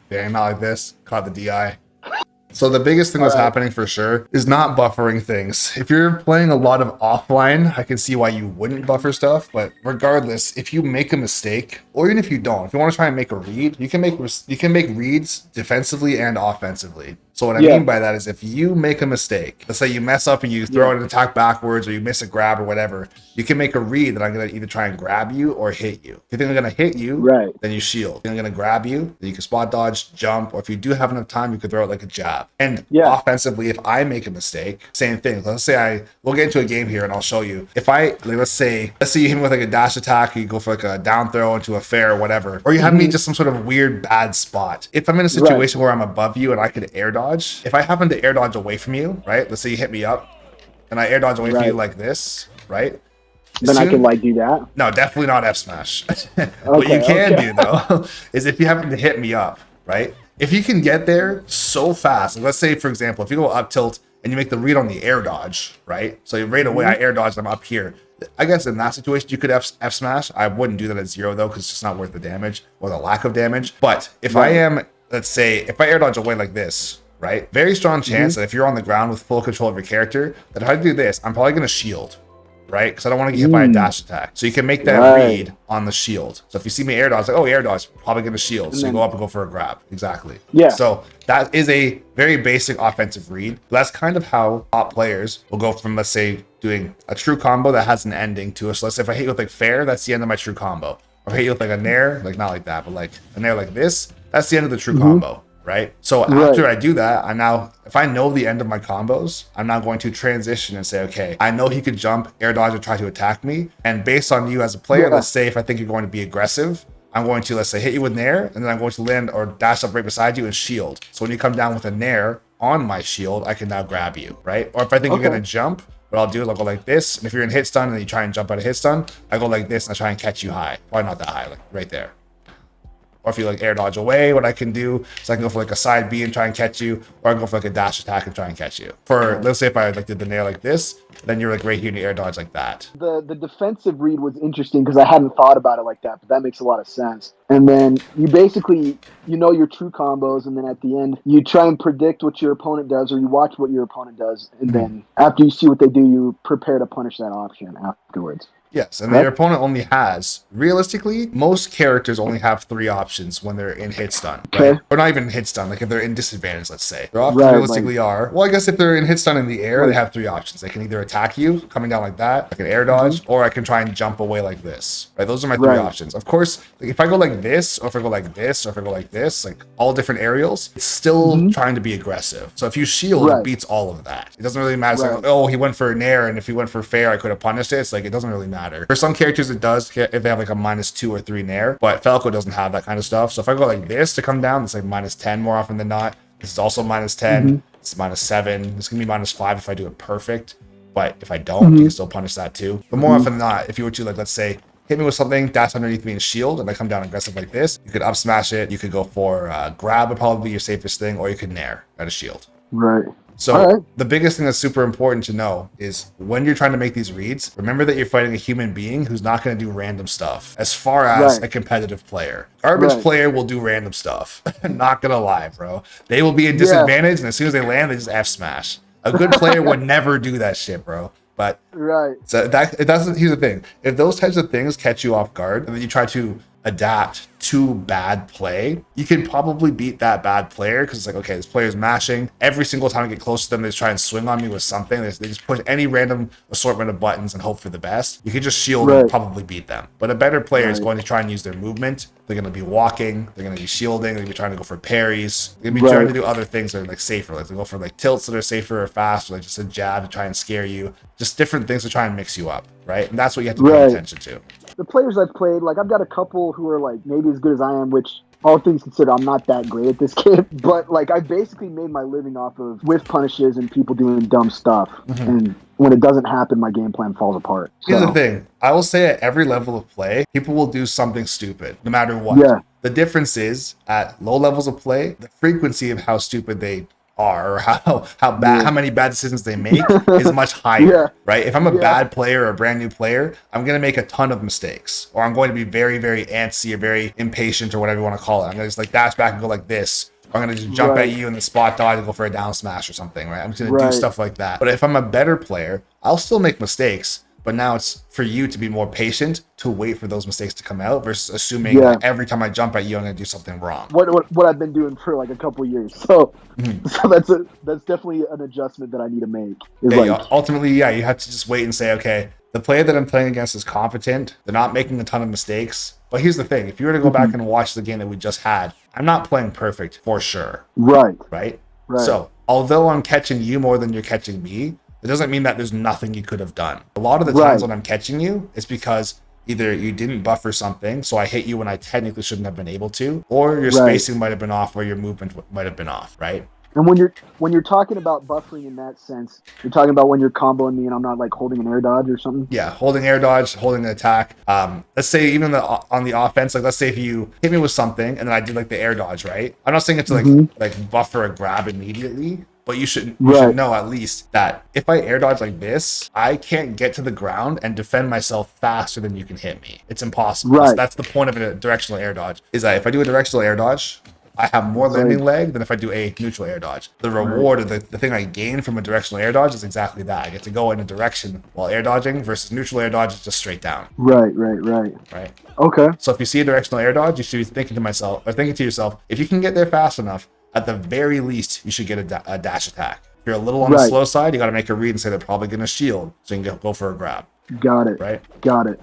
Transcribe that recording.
Dang, not like this. Caught the DI. So the biggest thing that's happening for sure is not buffering things. If you're playing a lot of offline, I can see why you wouldn't buffer stuff. But regardless, if you make a mistake, or even if you don't, if you want to try and make a read, you can make reads defensively and offensively. So what I mean by that is if you make a mistake, let's say you mess up and you throw an attack backwards or you miss a grab or whatever, you can make a read that I'm going to either try and grab you or hit you. If you think I'm going to hit you, then you shield. If I'm going to grab you, then you can spot dodge, jump, or if you do have enough time, you could throw it like a jab. And offensively, if I make a mistake, same thing. Let's say we'll get into a game here and I'll show you. If let's say you hit me with like a dash attack, or you go for like a down throw into a fair or whatever, or you have me just some sort of weird bad spot. If I'm in a situation where I'm above you and I could air dodge, if I happen to air dodge away from you, right? Let's say you hit me up and I air dodge away from you like this, right? Then I can like do that? No, definitely not F smash. What you can do though is if you happen to hit me up, right? If you can get there so fast, like let's say for example, if you go up tilt and you make the read on the air dodge, right? So right away I air dodge, I'm up here. I guess in that situation you could F smash. I wouldn't do that at 0 though, because it's just not worth the damage or the lack of damage. But if I am, let's say, if I air dodge away like this, right? Very strong chance that if you're on the ground with full control of your character, that if I do this, I'm probably going to shield, right? Because I don't want to get hit by a dash attack. So you can make that read on the shield. So if you see me air dodge, like, oh, air dodge, probably going to shield. So you go up and go for a grab. Exactly. Yeah. So that is a very basic offensive read. That's kind of how top players will go from, let's say, doing a true combo that has an ending to us. So let's say if I hit you with like fair, that's the end of my true combo. Or if I hit you with like a nair, like not like that, but like a nair like this, that's the end of the true combo. Right. So after I do that, if I know the end of my combos, I'm now going to transition and say, okay, I know he could jump, air dodge, and try to attack me. And based on you as a player, let's say if I think you're going to be aggressive, I'm going to, let's say, hit you with nair, and then I'm going to land or dash up right beside you and shield. So when you come down with a nair on my shield, I can now grab you, right? Or if I think you're going to jump, what I'll do is I'll go like this. And if you're in hit stun and you try and jump out of hit stun, I go like this and I try and catch you high. Probably not that high, like right there. Or if you like air dodge away, what I can do is I can go for like a side B and try and catch you, or I can go for like a dash attack and try and catch you. For let's say if I like did the nair like this, then you're like right here and you air dodge like that. The defensive read was interesting because I hadn't thought about it like that, but that makes a lot of sense. And then you basically, your true combos, and then at the end, you try and predict what your opponent does, or you watch what your opponent does, and then after you see what they do, you prepare to punish that option afterwards. Yes, and your opponent only has, realistically, most characters only have 3 options when they're in hit stun. Right? Or not even in hit stun, like if they're in disadvantage, let's say. They often realistically are. Well, I guess if they're in hit stun in the air, they have 3 options. They can either attack you, coming down like that, I can air dodge, or I can try and jump away like this. Right? Those are my 3 options. Of course, like if I go like this, or if I go like this, or if I go like this, like all different aerials, it's still trying to be aggressive. So if you shield, it beats all of that. It doesn't really matter. It's like, oh, he went for an air, and if he went for fair, I could have punished it. It's like, it doesn't really matter. For some characters, it does if they have like a -2 or 3 nair, but Falco doesn't have that kind of stuff. So if I go like this to come down, it's like -10 more often than not. This is also -10. It's -7. It's gonna be -5 if I do it perfect. But if I don't, you can still punish that too. But more often than not, if you were to like, let's say, hit me with something, dash underneath me and shield, and I come down aggressive like this, you could up smash it. You could go for grab would probably be your safest thing, or you could nair at a shield. Right. So the biggest thing that's super important to know is when you're trying to make these reads, remember that you're fighting a human being who's not going to do random stuff as far as a competitive player. Garbage player will do random stuff. Not going to lie, bro. They will be in disadvantage, and as soon as they land, they just F smash. A good player would never do that shit, bro. But so here's the thing. If those types of things catch you off guard, and then you try to adapt to bad play, you can probably beat that bad player because it's like, okay, this player's mashing. Every single time I get close to them, they just try and swing on me with something. They just push any random assortment of buttons and hope for the best. You can just shield and probably beat them. But a better player is going to try and use their movement. They're going to be walking. They're going to be shielding. They're going to be trying to go for parries. They're going to be trying to do other things that are like safer. Like they go for like tilts that are safer or fast, or like just a jab to try and scare you. Just different things to try and mix you up, right? And that's what you have to pay attention to. The players I've played, like I've got a couple who are like maybe as good as I am, which all things considered, I'm not that great at this game. But like I basically made my living off of whiff punishes and people doing dumb stuff. And when it doesn't happen, my game plan falls apart. Here's the thing. I will say at every level of play, people will do something stupid, no matter what. The difference is at low levels of play, the frequency of how stupid they are, or how many bad decisions they make is much higher, Yeah. right? If I'm a Yeah. bad player or a brand new player, I'm going to make a ton of mistakes, or I'm going to be very, very antsy or very impatient or whatever you want to call it. I'm going to just like dash back and go like this. I'm going to just jump at you in the spot dodge and go for a down smash or something, right? I'm just going to do stuff like that. But if I'm a better player, I'll still make mistakes. But now it's for you to be more patient, to wait for those mistakes to come out versus assuming that every time I jump at you, I'm going to do something wrong. What I've been doing for like a couple of years. So that's definitely an adjustment that I need to make. Ultimately, you have to just wait and say, okay, the player that I'm playing against is competent. They're not making a ton of mistakes. But here's the thing. If you were to go back and watch the game that we just had, I'm not playing perfect for sure. Right? So although I'm catching you more than you're catching me, it doesn't mean that there's nothing you could have done. A lot of the times when I'm catching you, it's because either you didn't buffer something, so I hit you when I technically shouldn't have been able to, or your spacing might have been off, or your movement might have been off, right? And when you're talking about buffering in that sense, you're talking about when you're comboing me and I'm not like holding an air dodge or something. Yeah, holding air dodge, holding an attack. Let's say even on the offense, like let's say if you hit me with something and then I did like the air dodge, right? I'm not saying it to like buffer a grab immediately. But you should know at least that if I air dodge like this, I can't get to the ground and defend myself faster than you can hit me. It's impossible. That's the point of a directional air dodge, is that if I do a directional air dodge, I have more landing leg than if I do a neutral air dodge. The reward or the thing I gain from a directional air dodge is exactly that. I get to go in a direction while air dodging versus neutral air dodge is just straight down. Right. Okay. So if you see a directional air dodge, you should be thinking to yourself, if you can get there fast enough, at the very least, you should get a dash attack. If you're a little on the slow side, you got to make a read and say they're probably going to shield, so you can go for a grab. Got it. Right? Got it.